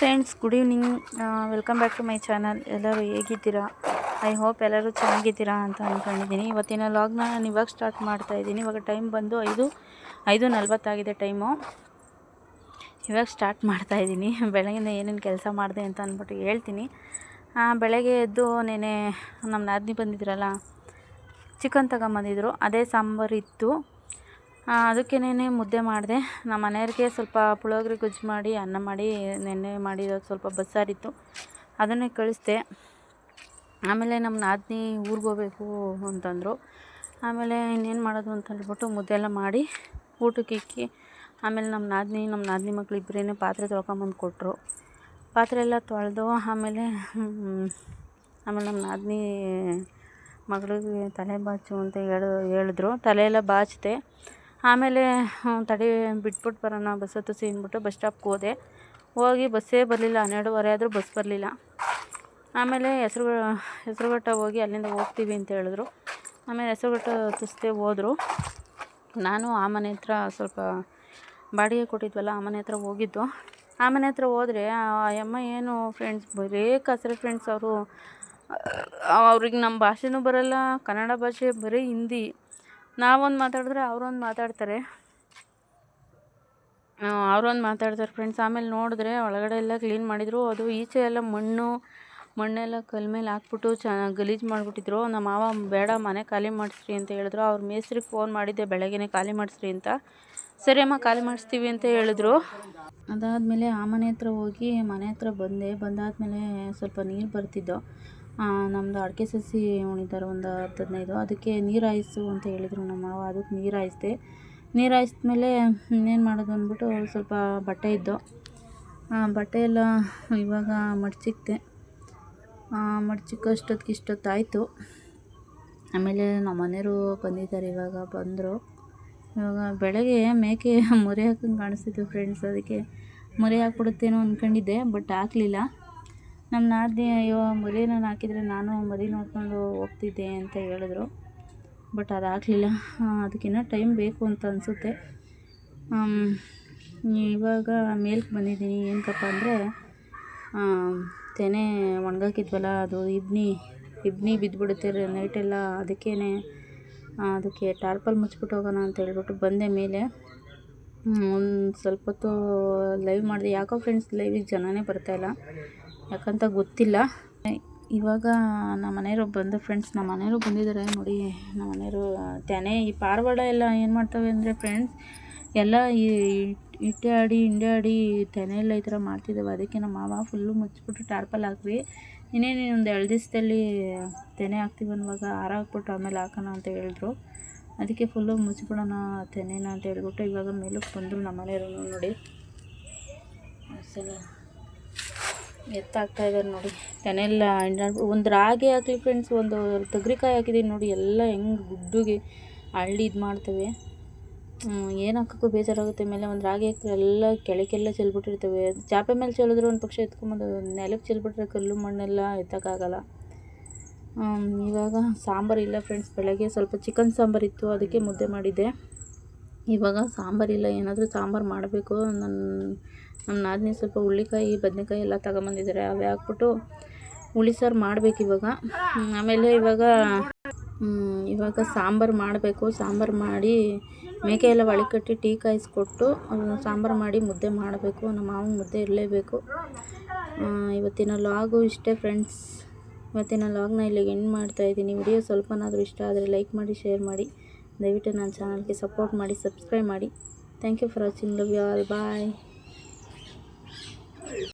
Friends, good evening. Welcome back to my channel. ಎಲ್ಲರೂ ಹೇಗಿದ್ದೀರಾ? I hope ಎಲ್ಲರೂ ಚೆನ್ನಾಗಿದ್ದೀರಾ ಅಂತ ಅಂದ್ಕೊಂಡಿದ್ದೀನಿ. ಇವತ್ತಿನ ಲಾಗ್ನ ನಾನು ಇವಾಗ ಸ್ಟಾರ್ಟ್ ಮಾಡ್ತಾಯಿದ್ದೀನಿ. ಇವಾಗ ಟೈಮ್ ಬಂದು 5:40 ಟೈಮು. ಇವಾಗ ಸ್ಟಾರ್ಟ್ ಮಾಡ್ತಾಯಿದ್ದೀನಿ. ಬೆಳಗಿಂದ ಏನೇನು ಕೆಲಸ ಮಾಡಿದೆ ಅಂತ ಅಂದ್ಬಿಟ್ಟು ಹೇಳ್ತೀನಿ. ಬೆಳಗ್ಗೆ ಎದ್ದು ನೆನೆ ನಮ್ಮ ನಾದಿನಿ ಬಂದಿದ್ರಲ್ಲ, ಚಿಕನ್ ತಗೊಂಬಂದಿದ್ರು. ಅದೇ ಸಾಂಬಾರು ಇತ್ತು. ಅದಕ್ಕೇನೆ ಮುದ್ದೆ ಮಾಡಿದೆ. ನಮ್ಮ ಮನೆಯವ್ರಿಗೆ ಸ್ವಲ್ಪ ಪುಳಿಯೋಗರೆ ಗೊಜ್ಜು ಮಾಡಿ ಅನ್ನ ಮಾಡಿ ನೆನ್ನೆ ಮಾಡಿರೋದು ಸ್ವಲ್ಪ ಬಸ್ಸಾರಿತ್ತು, ಅದನ್ನೇ ಕಳಿಸ್ದೆ. ಆಮೇಲೆ ನಮ್ಮ ನಾದಿನಿ ಊರಿಗೆ ಹೋಗ್ಬೇಕು ಅಂತಂದರು. ಆಮೇಲೆ ಇನ್ನೇನು ಮಾಡೋದು ಅಂತ ಹೇಳ್ಬಿಟ್ಟು ಮುದ್ದೆ ಎಲ್ಲ ಮಾಡಿ ಊಟಕ್ಕೆ ಇಕ್ಕಿ, ಆಮೇಲೆ ನಮ್ಮ ನಾದಿನಿ ಮಕ್ಳು ಇಬ್ಬರೇ ಪಾತ್ರೆ ತೊಳ್ಕೊಂಬಂದು ಕೊಟ್ಟರು. ಪಾತ್ರೆ ಎಲ್ಲ ತೊಳೆದು ಆಮೇಲೆ ನಮ್ಮ ನಾದಿನಿ ಮಗಳಿಗೆ ತಲೆ ಬಾಚು ಅಂತ ಹೇಳಿದ್ರು. ತಲೆ ಎಲ್ಲ ಬಾಚಿದೆ. ಆಮೇಲೆ ತಡೆ ಬಿಟ್ಬಿಟ್ಟು ಬರೋಣ ಬಸ್ ಹತ್ತಿಸಿ ಅಂದ್ಬಿಟ್ಟು ಬಸ್ ಸ್ಟಾಪ್ಗೆ ಹೋಗಿ ಬಸ್ಸೇ ಬರಲಿಲ್ಲ. 12:30 ಆದರೂ ಬಸ್ ಬರಲಿಲ್ಲ. ಆಮೇಲೆ ಹೆಸರುಘಟ್ಟ ಹೋಗಿ ಅಲ್ಲಿಂದ ಹೋಗ್ತೀವಿ ಅಂತ ಹೇಳಿದ್ರು. ಆಮೇಲೆ ಹೆಸರುಘಟ್ಟ ಹತ್ತಿಸ್ದೆ ಹೋದರು. ನಾನು ಆ ಮನೆ ಹತ್ರ ಸ್ವಲ್ಪ ಬಾಡಿಗೆ ಕೊಟ್ಟಿದ್ವಲ್ಲ, ಆ ಮನೆ ಹತ್ರ ಹೋಗಿದ್ದು. ಆ ಮನೆ ಹತ್ರ ಹೋದರೆ ಆ ಅಮ್ಮ ಏನು ಫ್ರೆಂಡ್ಸ್ ಬರೀ ಕಸರೆ ಫ್ರೆಂಡ್ಸ್. ಅವ್ರಿಗೆ ನಮ್ಮ ಭಾಷೆನೂ ಬರೋಲ್ಲ, ಕನ್ನಡ ಭಾಷೆ ಬರೀ ಹಿಂದಿ. ನಾವೊಂದು ಮಾತಾಡಿದ್ರೆ ಅವರೊಂದು ಮಾತಾಡ್ತಾರೆ ಫ್ರೆಂಡ್ಸ್. ಆಮೇಲೆ ನೋಡಿದ್ರೆ ಒಳಗಡೆ ಎಲ್ಲ ಕ್ಲೀನ್ ಮಾಡಿದರು. ಅದು ಈಚೆ ಎಲ್ಲ ಮಣ್ಣೆಲ್ಲ ಕಲ್ ಮೇಲೆ ಹಾಕ್ಬಿಟ್ಟು ಗಲೀಜು ಮಾಡಿಬಿಟ್ಟಿದ್ರು. ನಮ್ಮ ಮಾವ ಬೇಡ ಮನೆ ಖಾಲಿ ಮಾಡಿಸ್ರಿ ಅಂತ ಹೇಳಿದ್ರು. ಅವ್ರ ಮೇಸ್ತ್ರಿಗೆ ಫೋನ್ ಮಾಡಿದ್ದೆ ಬೆಳಗ್ಗೆನೇ ಖಾಲಿ ಮಾಡಿಸ್ರಿ ಅಂತ. ಸರಿ ಅಮ್ಮ ಖಾಲಿ ಮಾಡಿಸ್ತೀವಿ ಅಂತ ಹೇಳಿದ್ರು. ಅದಾದಮೇಲೆ ಆ ಮನೆ ಹತ್ರ ಹೋಗಿ ಮನೆ ಹತ್ರ ಬಂದಾದಮೇಲೆ ಸ್ವಲ್ಪ ನೀರು ಬರ್ತಿದ್ದೋ. ನಮ್ಮದು ಅಡಿಕೆ ಸಸಿ ಉಣಿತಾರೆ ಒಂದು 10-15, ಅದಕ್ಕೆ ನೀರು ಹಾಯಿಸು ಅಂತ ಹೇಳಿದರು ನಮ್ಮ ಮಾವ. ಅದಕ್ಕೆ ನೀರು ಹಾಯಿಸಿದ್ಮೇಲೆ ಇನ್ನೇನು ಮಾಡೋದು ಅಂದ್ಬಿಟ್ಟು ಸ್ವಲ್ಪ ಬಟ್ಟೆ ಇದ್ದು, ಬಟ್ಟೆ ಎಲ್ಲ ಇವಾಗ ಮಡ್ಚಿಕ್ತೆ. ಮಡ್ಚಿಕ್ಕಷ್ಟೊತ್ತಿಗೆ ಇಷ್ಟೊತ್ತಾಯಿತು. ಆಮೇಲೆ ನಮ್ಮ ಮನೆಯವರು ಬಂದಿದ್ದಾರೆ. ಇವಾಗ ಬಂದರು. ಇವಾಗ ಬೆಳಗ್ಗೆ ಮೇಕೆ ಮರಿ ಹಾಕಂಗೆ ಕಾಣಿಸ್ತಿತ್ತು ಫ್ರೆಂಡ್ಸ್. ಅದಕ್ಕೆ ಮರಿ ಹಾಕ್ಬಿಡುತ್ತೇನೋ ಅಂದ್ಕೊಂಡಿದ್ದೆ, ಬಟ್ ಹಾಕಲಿಲ್ಲ. ನಮ್ಮ ನಾದಿನಿ ಅಯ್ಯೋ ಮರಿ ನಾನು ಹಾಕಿದರೆ ನಾನು ಮರಿ ನೋಡ್ಕೊಂಡು ಹೋಗ್ತಿದ್ದೆ ಅಂತ ಹೇಳಿದ್ರು. ಬಟ್ ಅದು ಹಾಕಲಿಲ್ಲ. ಅದಕ್ಕಿನ್ನೂ ಟೈಮ್ ಬೇಕು ಅಂತ ಅನಿಸುತ್ತೆ. ಇವಾಗ ಮೇಲ್ಗೆ ಬಂದಿದ್ದೀನಿ. ಏನಕ್ಕಪ್ಪ ಅಂದರೆ ತೆನೆ ಒಣಗಾಕಿದ್ವಲ್ಲ, ಅದು ಇಬ್ನಿ ಬಿದ್ದುಬಿಡುತ್ತೆ ನೈಟೆಲ್ಲ. ಅದಕ್ಕೆ ಟಾರ್ಪಲ್ ಮುಚ್ಚಿಬಿಟ್ಟು ಹೋಗೋಣ ಅಂತ ಹೇಳ್ಬಿಟ್ಟು ಬಂದೆ ಮೇಲೆ. ಒಂದು ಸ್ವಲ್ಪ ಹೊತ್ತು ಲೈವ್ ಮಾಡಿದೆ. ಯಾಕೋ ಫ್ರೆಂಡ್ಸ್ ಲೈವಿಗೆ ಜನನೇ ಬರ್ತಾಯಿಲ್ಲ, ಯಾಕಂತ ಗೊತ್ತಿಲ್ಲ. ಇವಾಗ ನಮ್ಮ ಮನೆಯವರು ಬಂದು ಫ್ರೆಂಡ್ಸ್, ನಮ್ಮ ಮನೆಯವರು ಬಂದಿದ್ದಾರೆ ನೋಡಿ. ನಮ್ಮ ಮನೆಯವರು ತೆನೆ ಈ ಪಾರಿವಾಳ ಎಲ್ಲ ಏನು ಮಾಡ್ತವೆ ಅಂದರೆ ಫ್ರೆಂಡ್ಸ್, ಎಲ್ಲ ಈ ಇಂಡೆ ಆಡಿ ತೆನೆ ಎಲ್ಲ ಈ ಥರ ಮಾಡ್ತಿದ್ದಾವೆ. ಅದಕ್ಕೆ ನಮ್ಮ ಮಾವ ಫುಲ್ಲು ಮುಚ್ಚಿಬಿಟ್ಟು ಟಾರ್ಪಲ್ ಹಾಕ್ರಿ, ಇನ್ನೇನು ಒಂದು 2 ದಿವಸದಲ್ಲಿ ತೆನೆ ಹಾಕ್ತೀವಿ ಅನ್ನುವಾಗ ಹಾರ ಹಾಕ್ಬಿಟ್ಟು ಆಮೇಲೆ ಹಾಕೋಣ ಅಂತ ಹೇಳಿದ್ರು. ಅದಕ್ಕೆ ಫುಲ್ಲು ಮುಚ್ಚಿಬಿಡೋಣ ತೆನೆನ ಅಂತ ಹೇಳ್ಬಿಟ್ಟು ಇವಾಗ ಮೇಲಕ್ಕೆ ಬಂದರು ನಮ್ಮ ಮನೆಯವರು ನೋಡಿ. ಎತ್ತಾಗ್ತಾಯಿದ್ದಾರೆ ನೋಡಿ. ತೆನೆಲ್ಲ ಒಂದು ರಾಗಿ ಹಾಕಲಿ ಫ್ರೆಂಡ್ಸ್, ಒಂದು ತೊಗರಿಕಾಯಿ ಹಾಕಿದ್ದೀನಿ ನೋಡಿ, ಎಲ್ಲ ಹೆಂಗೆ ಗುಡ್ಡುಗೆ ಹಳ್ಳಿ ಇದು ಮಾಡ್ತವೆ. ಏನು ಹಾಕೋಕ್ಕೂ ಬೇಜಾರಾಗುತ್ತೆ. ಮೇಲೆ ಒಂದು ರಾಗಿ ಹಾಕಿದ್ರೆ ಎಲ್ಲ ಕೆಳಕ್ಕೆಲ್ಲ ಚೆಲ್ಬಿಟ್ಟಿರ್ತವೆ. ಚಾಪೆ ಮೇಲೆ ಚೆಲ್ಲಿದ್ರೆ ಒಂದು ಪಕ್ಷ ಎತ್ಕೊಂಬಂದು ನೆಲಕ್ಕೆ ಚೆಲ್ಬಿಟ್ರೆ ಕಲ್ಲು ಮಣ್ಣೆಲ್ಲ ಎತ್ತಕ್ಕಾಗಲ್ಲ. ಇವಾಗ ಸಾಂಬಾರಿಲ್ಲ ಫ್ರೆಂಡ್ಸ್. ಬೆಳಗ್ಗೆ ಸ್ವಲ್ಪ ಚಿಕನ್ ಸಾಂಬಾರಿತ್ತು, ಅದಕ್ಕೆ ಮುದ್ದೆ ಮಾಡಿದ್ದೆ. ಇವಾಗ ಸಾಂಬಾರಿಲ್ಲ, ಏನಾದರೂ ಸಾಂಬಾರು ಮಾಡಬೇಕು. ನಮ್ಮ ನಾದಿನಿ ಸ್ವಲ್ಪ ಹುಳ್ಳಿಕಾಯಿ ಬದನೆಕಾಯಿ ಎಲ್ಲ ತಗೊಂಬಂದಿದ್ದಾರೆ. ಅವೇ ಹಾಕ್ಬಿಟ್ಟು ಹುಳಿ ಸಾರು ಮಾಡಬೇಕು ಇವಾಗ. ಆಮೇಲೆ ಇವಾಗ ಸಾಂಬಾರು ಮಾಡಬೇಕು. ಸಾಂಬಾರು ಮಾಡಿ ಮೇಕೆ ಎಲ್ಲ ಒಳಗೆ ಕಟ್ಟಿ ಟೀ ಕಾಯಿಸ್ಕೊಟ್ಟು ಸಾಂಬಾರು ಮಾಡಿ ಮುದ್ದೆ ಮಾಡಬೇಕು. ನಮ್ಮ ಮಾವನ ಮುದ್ದೆ ಇರಲೇಬೇಕು. ಇವತ್ತಿನ ಲಾಗು ಇಷ್ಟೇ ಫ್ರೆಂಡ್ಸ್. ಇವತ್ತಿನ ಲಾಗ್ನ ಇಲ್ಲಿಗೆ ಎಂಡ್ ಮಾಡ್ತಾಯಿದ್ದೀನಿ. ವಿಡಿಯೋ ಸ್ವಲ್ಪನಾದರೂ ಇಷ್ಟ ಆದರೆ ಲೈಕ್ ಮಾಡಿ, ಶೇರ್ ಮಾಡಿ. ದಯವಿಟ್ಟು ನನ್ನ ಚಾನಲ್ಗೆ ಸಪೋರ್ಟ್ ಮಾಡಿ, ಸಬ್ಸ್ಕ್ರೈಬ್ ಮಾಡಿ. Thank you for watching. Love you all. Bye.